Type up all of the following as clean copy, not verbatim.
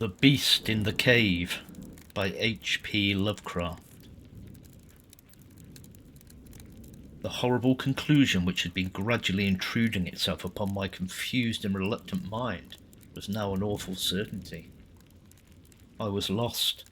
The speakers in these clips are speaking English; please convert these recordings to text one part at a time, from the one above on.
The Beast in the Cave by H.P. Lovecraft. The horrible conclusion which had been gradually intruding itself upon my confused and reluctant mind was now an awful certainty. I was lost,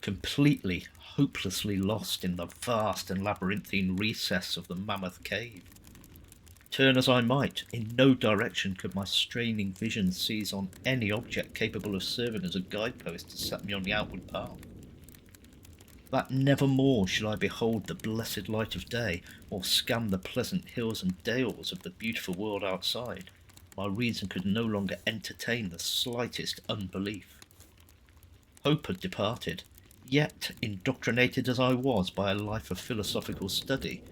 completely, hopelessly lost in the vast and labyrinthine recess of the mammoth cave. Turn as I might, in no direction could my straining vision seize on any object capable of serving as a guidepost to set me on the outward path. That never more should I behold the blessed light of day, or scan the pleasant hills and dales of the beautiful world outside, my reason could no longer entertain the slightest unbelief. Hope had departed, yet, indoctrinated as I was by a life of philosophical study,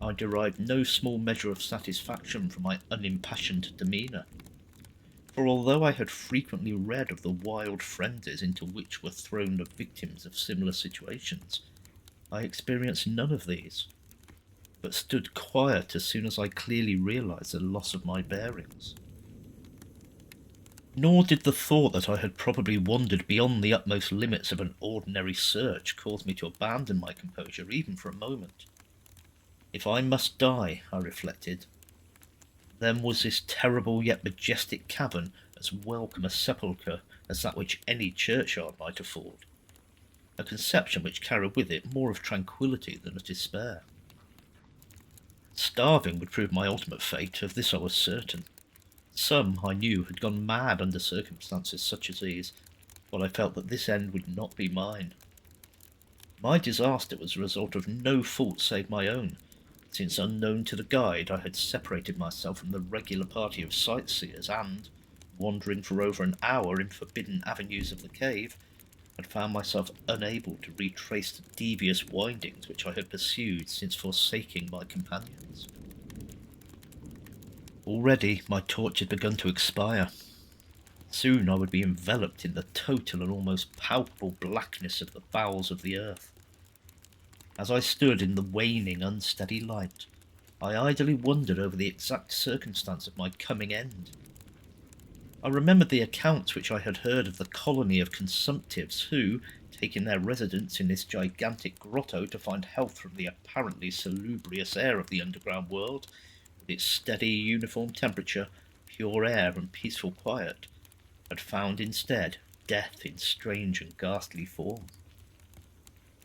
I derived no small measure of satisfaction from my unimpassioned demeanour. For although I had frequently read of the wild frenzies into which were thrown the victims of similar situations, I experienced none of these, but stood quiet as soon as I clearly realized the loss of my bearings. Nor did the thought that I had probably wandered beyond the utmost limits of an ordinary search cause me to abandon my composure even for a moment. If I must die, I reflected, then was this terrible yet majestic cavern as welcome a sepulchre as that which any churchyard might afford, a conception which carried with it more of tranquillity than of despair. Starving would prove my ultimate fate, of this I was certain. Some, I knew, had gone mad under circumstances such as these, but I felt that this end would not be mine. My disaster was the result of no fault save my own, since unknown to the guide I had separated myself from the regular party of sightseers and, wandering for over an hour in forbidden avenues of the cave, had found myself unable to retrace the devious windings which I had pursued since forsaking my companions. Already my torch had begun to expire. Soon I would be enveloped in the total and almost palpable blackness of the bowels of the earth. As I stood in the waning, unsteady light, I idly wondered over the exact circumstance of my coming end. I remembered the accounts which I had heard of the colony of consumptives who, taking their residence in this gigantic grotto to find health from the apparently salubrious air of the underground world, with its steady, uniform temperature, pure air, and peaceful quiet, had found instead death in strange and ghastly form.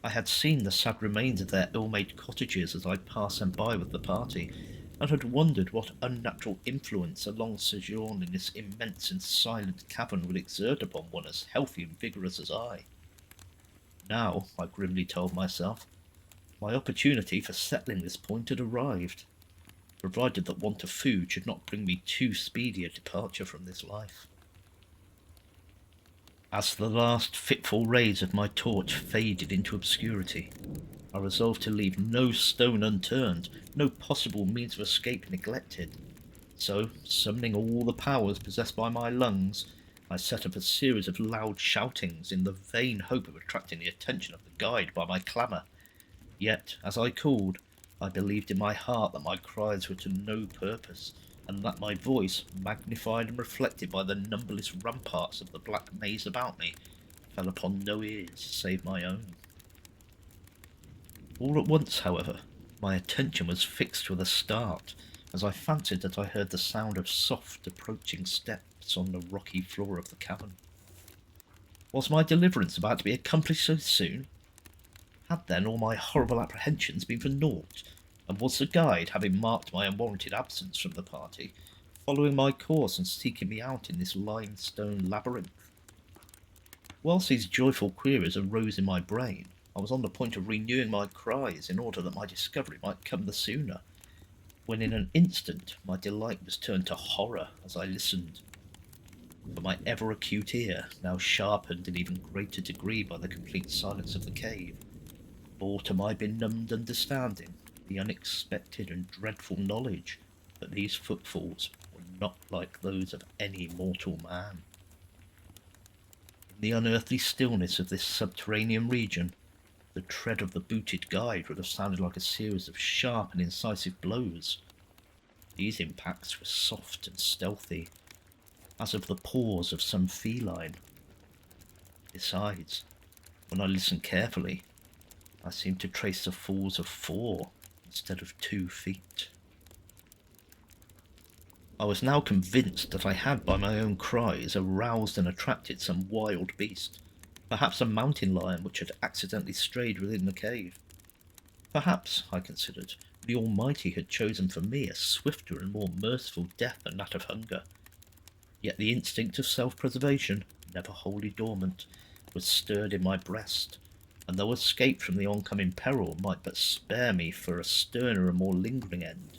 I had seen the sad remains of their ill-made cottages as I passed them by with the party, and had wondered what unnatural influence a long sojourn in this immense and silent cavern would exert upon one as healthy and vigorous as I. Now, I grimly told myself, my opportunity for settling this point had arrived, provided that want of food should not bring me too speedy a departure from this life. As the last fitful rays of my torch faded into obscurity, I resolved to leave no stone unturned, no possible means of escape neglected. So, summoning all the powers possessed by my lungs, I set up a series of loud shoutings in the vain hope of attracting the attention of the guide by my clamour. Yet, as I called, I believed in my heart that my cries were to no purpose, and that my voice, magnified and reflected by the numberless ramparts of the black maze about me, fell upon no ears save my own. All at once, however, my attention was fixed with a start, as I fancied that I heard the sound of soft approaching steps on the rocky floor of the cavern. Was my deliverance about to be accomplished so soon? Had then all my horrible apprehensions been for naught, and was the guide, having marked my unwarranted absence from the party, following my course and seeking me out in this limestone labyrinth? Whilst these joyful queries arose in my brain, I was on the point of renewing my cries in order that my discovery might come the sooner, when in an instant my delight was turned to horror as I listened. For my ever-acute ear, now sharpened in even greater degree by the complete silence of the cave, bore to my benumbed understanding the unexpected and dreadful knowledge that these footfalls were not like those of any mortal man. In the unearthly stillness of this subterranean region, the tread of the booted guide would have sounded like a series of sharp and incisive blows. These impacts were soft and stealthy, as of the paws of some feline. Besides, when I listened carefully, I seemed to trace the falls of 4 instead of 2 feet. I was now convinced that I had, by my own cries, aroused and attracted some wild beast, perhaps a mountain lion which had accidentally strayed within the cave. Perhaps, I considered, the Almighty had chosen for me a swifter and more merciful death than that of hunger. Yet the instinct of self-preservation, never wholly dormant, was stirred in my breast, and though escape from the oncoming peril might but spare me for a sterner and more lingering end,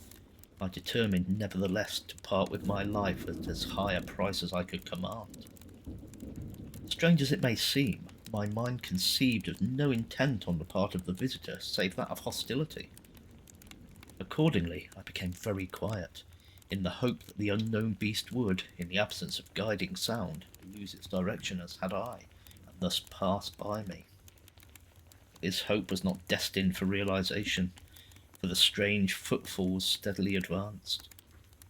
I determined nevertheless to part with my life at as high a price as I could command. Strange as it may seem, my mind conceived of no intent on the part of the visitor save that of hostility. Accordingly, I became very quiet, in the hope that the unknown beast would, in the absence of guiding sound, lose its direction as had I, and thus pass by me. This hope was not destined for realization, for the strange footfalls steadily advanced.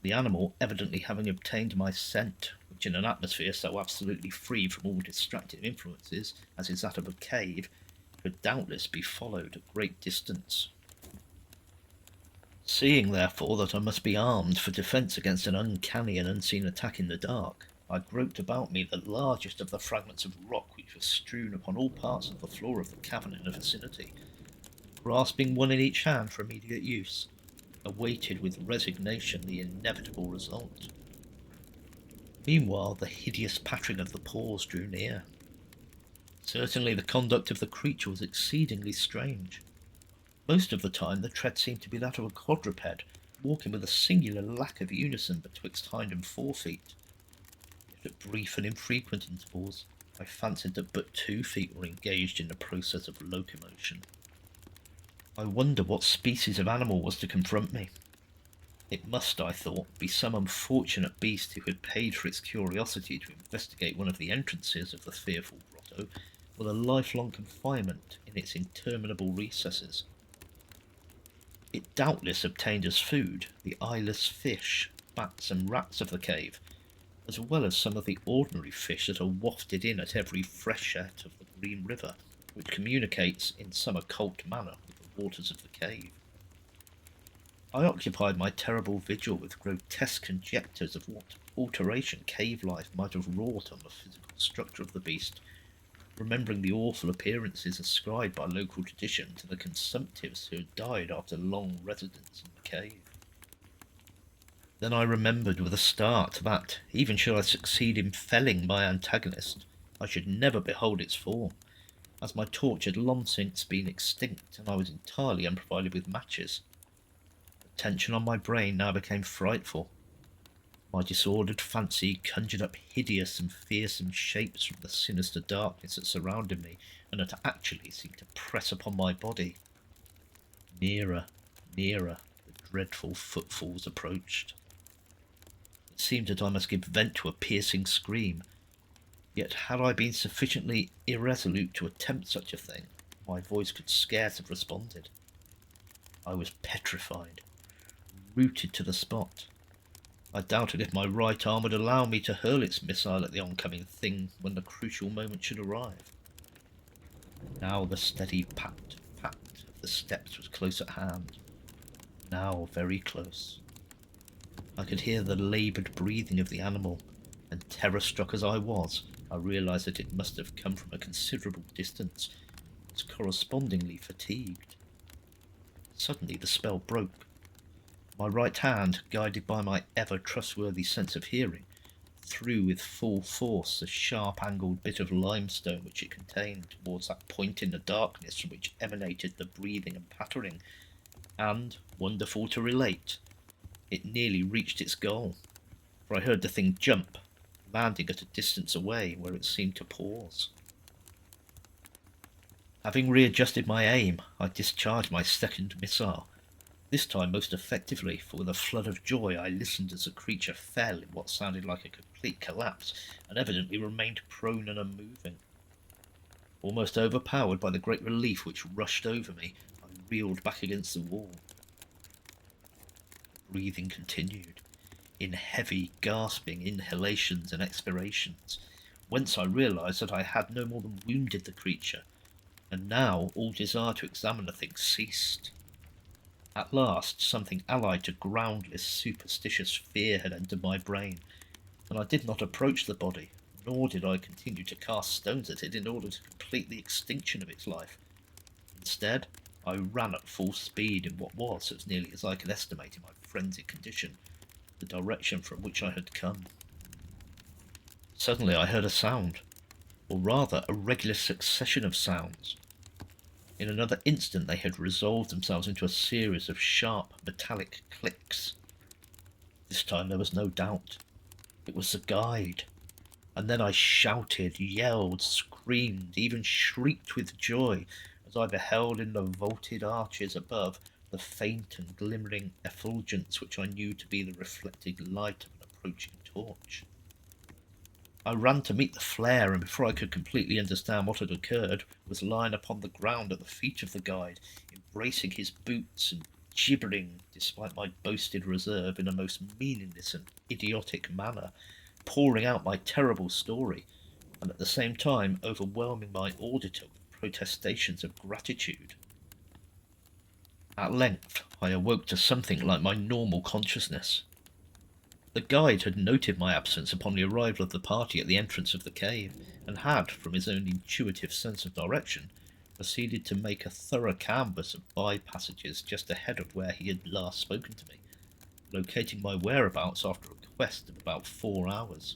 The animal, evidently having obtained my scent, which in an atmosphere so absolutely free from all distracting influences as is that of a cave, could doubtless be followed at great distance. Seeing, therefore, that I must be armed for defence against an uncanny and unseen attack in the dark, I groped about me the largest of the fragments of rock which were strewn upon all parts of the floor of the cavern in the vicinity, grasping one in each hand for immediate use, awaited with resignation the inevitable result. Meanwhile, the hideous pattering of the paws drew near. Certainly the conduct of the creature was exceedingly strange. Most of the time the tread seemed to be that of a quadruped, walking with a singular lack of unison betwixt hind and forefeet. Yet at brief and infrequent intervals I fancied that but 2 feet were engaged in the process of locomotion. I wonder what species of animal was to confront me. It must, I thought, be some unfortunate beast who had paid for its curiosity to investigate one of the entrances of the fearful grotto, with a lifelong confinement in its interminable recesses. It doubtless obtained as food the eyeless fish, bats, and rats of the cave, as well as some of the ordinary fish that are wafted in at every freshet of the Green River, which communicates in some occult manner with the waters of the cave. I occupied my terrible vigil with grotesque conjectures of what alteration cave life might have wrought on the physical structure of the beast, remembering the awful appearances ascribed by local tradition to the consumptives who had died after long residence in the cave. Then I remembered with a start that, even should I succeed in felling my antagonist, I should never behold its form, as my torch had long since been extinct and I was entirely unprovided with matches. The tension on my brain now became frightful. My disordered fancy conjured up hideous and fearsome shapes from the sinister darkness that surrounded me, and that actually seemed to press upon my body. Nearer, nearer, the dreadful footfalls approached. It seemed that I must give vent to a piercing scream, yet had I been sufficiently irresolute to attempt such a thing, my voice could scarce have responded. I was petrified, rooted to the spot. I doubted if my right arm would allow me to hurl its missile at the oncoming thing when the crucial moment should arrive. Now the steady pat, pat of the steps was close at hand. Now very close. I could hear the laboured breathing of the animal, and terror-struck as I was, I realised that it must have come from a considerable distance, and was correspondingly fatigued. Suddenly the spell broke. My right hand, guided by my ever-trustworthy sense of hearing, threw with full force the sharp-angled bit of limestone which it contained towards that point in the darkness from which emanated the breathing and pattering, and, wonderful to relate, it nearly reached its goal, for I heard the thing jump, landing at a distance away where it seemed to pause. Having readjusted my aim, I discharged my second missile, this time most effectively, for with a flood of joy I listened as the creature fell in what sounded like a complete collapse, and evidently remained prone and unmoving. Almost overpowered by the great relief which rushed over me, I reeled back against the wall. The breathing continued, in heavy, gasping inhalations and expirations, whence I realised that I had no more than wounded the creature, and now all desire to examine the thing ceased. At last, something allied to groundless, superstitious fear had entered my brain, and I did not approach the body, nor did I continue to cast stones at it in order to complete the extinction of its life. Instead, I ran at full speed in what was, as nearly as I could estimate in my frenzied condition, the direction from which I had come. Suddenly I heard a sound, or rather a regular succession of sounds. In another instant they had resolved themselves into a series of sharp metallic clicks. This time there was no doubt. It was the guide. And then I shouted, yelled, screamed, even shrieked with joy as I beheld in the vaulted arches above the faint and glimmering effulgence which I knew to be the reflected light of an approaching torch. I ran to meet the flare, and before I could completely understand what had occurred, was lying upon the ground at the feet of the guide, embracing his boots and gibbering, despite my boasted reserve, in a most meaningless and idiotic manner, pouring out my terrible story, and at the same time overwhelming my auditor with protestations of gratitude. At length I awoke to something like my normal consciousness. The guide had noted my absence upon the arrival of the party at the entrance of the cave, and had, from his own intuitive sense of direction, proceeded to make a thorough canvass of by-passages just ahead of where he had last spoken to me, locating my whereabouts after a quest of about 4 hours.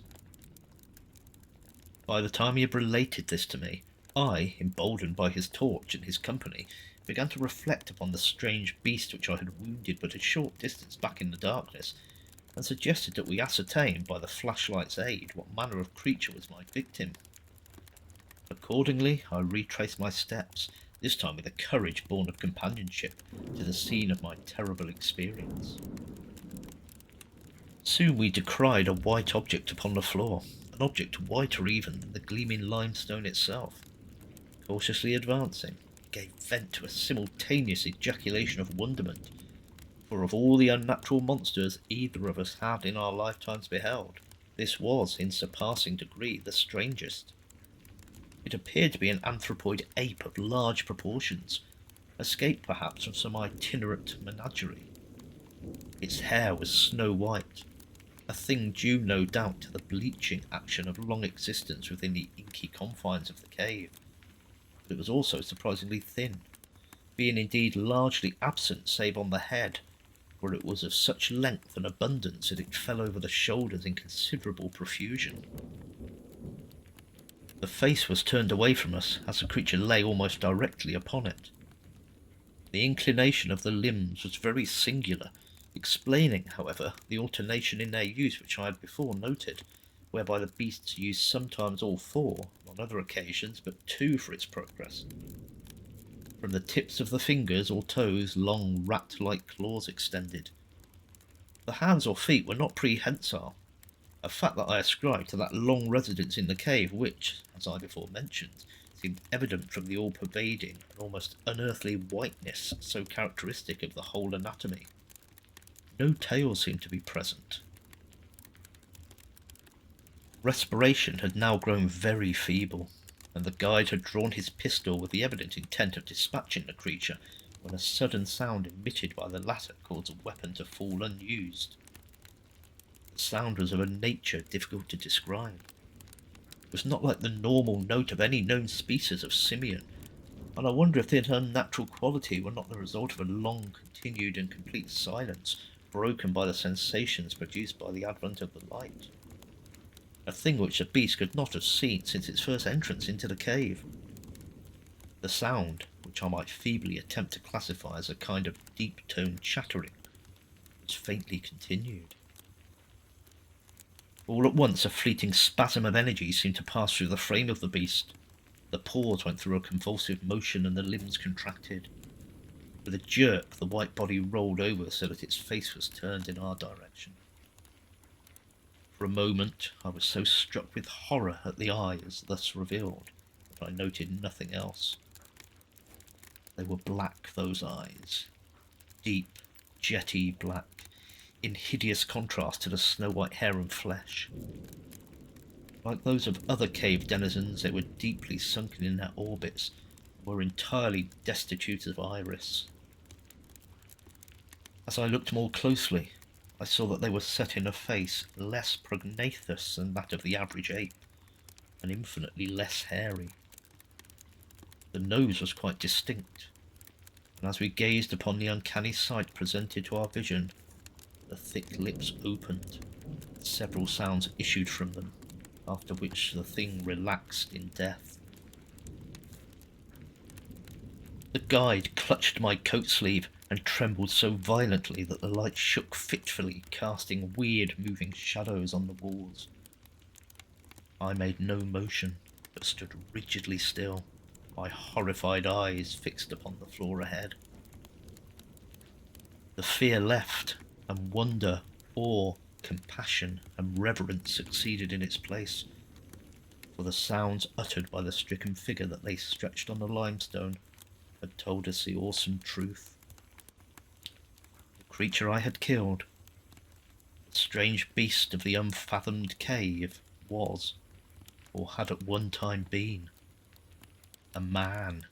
By the time he had related this to me, I, emboldened by his torch and his company, began to reflect upon the strange beast which I had wounded but a short distance back in the darkness, and suggested that we ascertain by the flashlight's aid what manner of creature was my victim. Accordingly, I retraced my steps, this time with a courage born of companionship, to the scene of my terrible experience. Soon we descried a white object upon the floor, an object whiter even than the gleaming limestone itself. Cautiously advancing, it gave vent to a simultaneous ejaculation of wonderment, for of all the unnatural monsters either of us had in our lifetimes beheld, this was, in surpassing degree, the strangest. It appeared to be an anthropoid ape of large proportions, escaped perhaps from some itinerant menagerie. Its hair was snow white, a thing due no doubt to the bleaching action of long existence within the inky confines of the cave, but it was also surprisingly thin, being indeed largely absent save on the head, where it was of such length and abundance that it fell over the shoulders in considerable profusion. The face was turned away from us, as the creature lay almost directly upon it. The inclination of the limbs was very singular, explaining, however, the alternation in their use which I had before noted, whereby the beast used sometimes all four, on other occasions but two for its progress. From the tips of the fingers or toes long rat-like claws extended. The hands or feet were not prehensile, a fact that I ascribed to that long residence in the cave which, as I before mentioned, seemed evident from the all-pervading and almost unearthly whiteness so characteristic of the whole anatomy. No tail seemed to be present. Respiration had now grown very feeble, and the guide had drawn his pistol with the evident intent of dispatching the creature, when a sudden sound emitted by the latter caused the weapon to fall unused. The sound was of a nature difficult to describe. It was not like the normal note of any known species of simian, and I wonder if its unnatural quality were not the result of a long continued and complete silence, broken by the sensations produced by the advent of the light. A thing which the beast could not have seen since its first entrance into the cave. The sound, which I might feebly attempt to classify as a kind of deep-toned chattering, was faintly continued. All at once a fleeting spasm of energy seemed to pass through the frame of the beast. The paws went through a convulsive motion and the limbs contracted. With a jerk, the white body rolled over so that its face was turned in our direction. For a moment, I was so struck with horror at the eyes thus revealed that I noted nothing else. They were black, those eyes, deep, jetty black, in hideous contrast to the snow-white hair and flesh. Like those of other cave denizens, they were deeply sunken in their orbits and were entirely destitute of iris. As I looked more closely, I saw that they were set in a face less prognathous than that of the average ape, and infinitely less hairy. The nose was quite distinct, and as we gazed upon the uncanny sight presented to our vision, the thick lips opened, and several sounds issued from them, after which the thing relaxed in death. The guide clutched my coat sleeve and trembled so violently that the light shook fitfully, casting weird moving shadows on the walls. I made no motion, but stood rigidly still, my horrified eyes fixed upon the floor ahead. The fear left, and wonder, awe, compassion, and reverence succeeded in its place, for the sounds uttered by the stricken figure that lay stretched on the limestone had told us the awesome truth. The creature I had killed, the strange beast of the unfathomed cave, was, or had at one time been, a man.